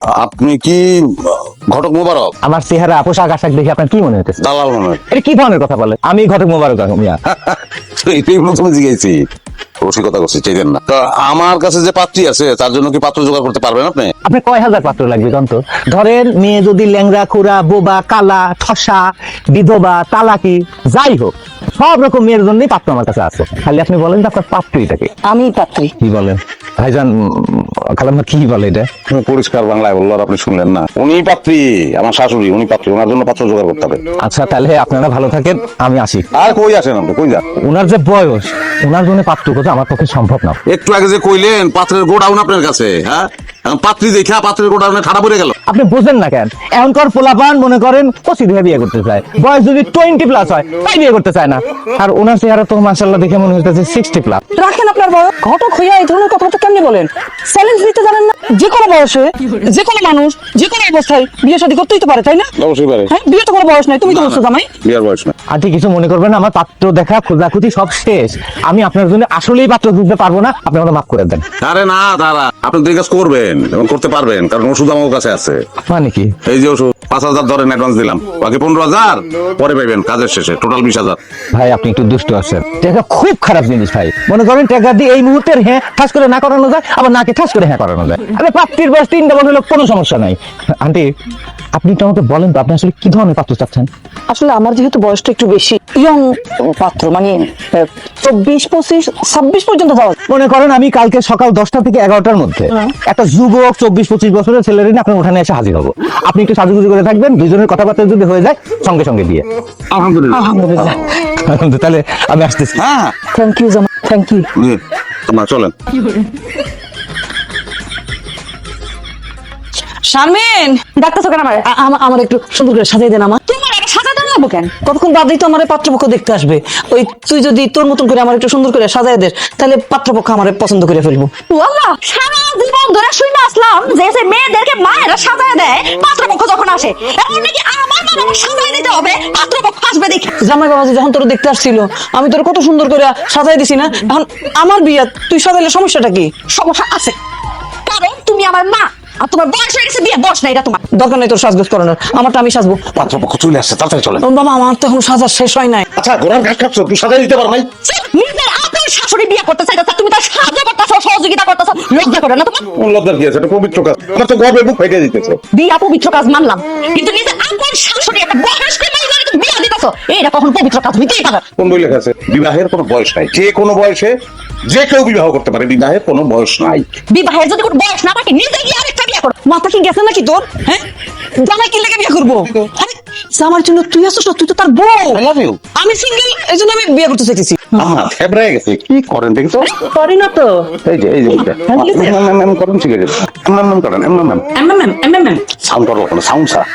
আপনি কি ঘটক মোবারক? আমার চেহারা পোশাক আশাক দেখে আপনার কি মনে হতেছে? দালাল মনে হয়। এটা কি ধরনের কথা বলে? আমি ঘটক মোবারক মিয়া। তো এটাই প্রথমে জিজ্ঞেসি, রসিকতা করছি, চেনেন না তো? আমার কাছে যে পাত্রী আছে তার জন্য কি পাত্র জোগাড় করতে পারবেন আপনি? আপনি কয় হাজার পাত্র লাগবে জানতো? ধরেন মেয়ে যদি ল্যাংড়া খুড়া বোবা কালা ঠসা বিধবা তালাকি যাই হোক, সব রকম মেয়ের জন্যই পাত্র আমার কাছে আছে। খালি আপনি বলেন তো আপনার পাত্রীটাকে। আমি পাত্রী। কি বলেন ভাইজান? খালাম্মা কি বলে এটা? পরিষ্কার বাংলায় বললো আর আপনি শুনলেন না? উনি পাত্রী, আমার শাশুড়ি, উনি পাত্রী, ওনার জন্য পাত্র জোগাড় করতে হবে। আচ্ছা তাহলে আপনারা ভালো থাকেন, আমি আসি। আর কই আসেন আপনি, কই যান? ওনার যে বয়স, ওনার জন্য পাত্র খোঁজা আমার পক্ষে সম্ভব না। একটু আগে যে কইলেন পাত্রের গোডাউন আপনার কাছে, হ্যাঁ? এখন পাত্রী দেখা পাত্রের গোডাউনে খারাপ হয়ে গেল। আপনি বুঝেন না কেন? এখনকার পোলাপান মনে করেন পঁচিশ দিয়ে বিয়ে করতে চায়, বয়স যদি 20+ হয় তাই বিয়ে করতে চায় না। আর ওনার চেহারা তো মাশাআল্লাহ দেখে মনে হচ্ছে 60+। রাখেন আপনার বয়স। ঘটক হইয়া এই ধরনের কথাবার্তা কেমনি বলেন? চ্যালেঞ্জ দিতে জানেন না? যে কোনো বয়সে যে কোনো মানুষ যে কোনো অবস্থায় বিয়ে শাদী করতেই তো পারে, তাই না? অবশ্যই পারে। হ্যাঁ, বিয়ে তো কোনো বয়স নাই। তুমি তো বলছো জামাই। বিয়ার বয়স না। আন্টি কিছু মনে করবেন না, আমার পাত্র দেখা খোঁজাখুঁজি সব শেষ। আমি আপনার জন্য আসলেই পাত্র খুঁজতে পারবো না, আপনি আমাকে মাফ করে দেন। আরে না দাদা, আপনি তো এই কাজ করবেন এবং করতে পারবেন, কারণ ওষুধ আমার কাছে আছে। মানে কি? এই যে ওষুধ 5,000 ধরেন অ্যাডভান্স দিলাম, বাকি 15,000 পরে পাইবেন কাজের শেষে, টোটাল 20,000। ভাই আপনি একটু দুষ্ট আছেন, টাকা খুব খারাপ জিনিস ভাই। মনে করেন টাকা দিয়ে এই মুহূর্তের হ্যাঁ ঠাস করে না করানো যায়, আবার নাকে ঠাস করে হ্যাঁ করানো যায়। আরে পাত্রীর বয়স 3 বছর হলো কোনো সমস্যা নাই। আন্টি আপনি তো আমাকে বলেন তো আপনি আসলে কি ধরনের পাত্র চাচ্ছেন? আসলে আমার যেহেতু বয়সটা একটু বেশি, ইয়ং পাত্র, মানে 24, 25, 26 পর্যন্ত যাওয়া। মনে করেন আমি কালকে সকাল 10টা থেকে 11টার মধ্যে একটা যুবক 24-25 বছরের ছেলের নিয়ে আপনার উঠানে এসে হাজির হবো। আপনি একটু সাজুগুজু করে থাকবেন, দুজনের কথাবার্তা যদি হয়ে যায় সঙ্গে সঙ্গে বিয়ে। আলহামদুলিল্লাহ। আলহামদুলিল্লাহ। তাহলে আমি আসতেছি। হ্যাঁ, থ্যাংক ইউ জামাই, থ্যাংক ইউ। তোমরা চলেন। শারমিন, ডাক্তার কেন আমার? আমার একটু সুন্দর করে সাজিয়ে দেন। আমার তোমার আগে সাজাতে লাগবো কেন? কতক্ষণ বাদেই তো আমার পাত্রপক্ষ দেখতে আসবে। ওই তুই যদি তোর মতন করে আমার একটু সুন্দর করে সাজিয়ে দেস, তাহলে পাত্রপক্ষ আমার পছন্দ করে ফেলবো। ওয়াল্লাহ, সারা জীবন ধরে শুনে আসলাম যে যে মেয়েদেরকে মায়েরা সাজায় দেয় পাত্রপক্ষ যখন আসে, এখন নাকি আমার মা আমার সাজায় দিতে হবে পাত্রপক্ষ আসবে দেখে। জামাই বাবাজি যখন তোর দেখতে আসছিল, আমি তোর কত সুন্দর করে সাজাই দিছি না? এখন আমার বিয়ে তুই সাজাইলে সমস্যাটা কি? সমস্যা আছে, কারণ তুমি আমার মা আর তোমার বয়স হয়ে গেছে, বিয়ে বয়স না এটা তোমার। দরকার নেই তোর সাজগোজ করানোর, আমারটা আমি সাজবো। পাত্রপক্ষ চলে আসছে, তাড়াতাড়ি চলেন। বাবা আমার তো এখন সাজা শেষ হয় নাই। আচ্ছা, ঘোড়ার ঘাস খাচ্ছ, তুই সাজাই দিতে পারো নাই? নিজের আপন শাশুড়ি বিয়ে করতে চাইতেছ, তুমি তার সাহায্য করতেছ, সহযোগিতা করতেছ, লজ্জা করে না তোমার? লজ্জার কি আছে? এটা পবিত্র কাজ। আমার তো গর্বে বুক ফেটে দিতেছে। বিয়া পবিত্র কাজ মানলাম, কিন্তু নিজের আপন শাশুড়ি একটা বয়স্ক মহিলাকে তুমি বিয়া দিতেছ, এইটা কখন পবিত্র কাজ হইতেই পারে? কোন বই লেখা আছে? বিবাহের কোনো বয়স নাই, যে কোনো বয়সে যে কেউ বিবাহ করতে পারে, বিবাহের কোনো বয়স নাই। বিবাহের যদি কোনো বয়স না থাকে, নিজে গিয়ে আরেকটা বিয়ে করো। মাথা কি গেছে নাকি তোর? হ্যাঁ, জামাই কি লেগে বিয়ে করবো? আরে, জামার জন্য তুই আসছিস না, তুই তো তার বউ। I love you। আমি সিঙ্গেল, এই জন্য আমি বিয়ে করতে চাইতেছি। আমার ফেব্রায় গেছে, কি করেন দেখি তো? পারি না তো। এই যে এইটা। করেন সিগারেট। করেন, এমএমএম সাউন্ড করবো, সাউন্ড স্যার।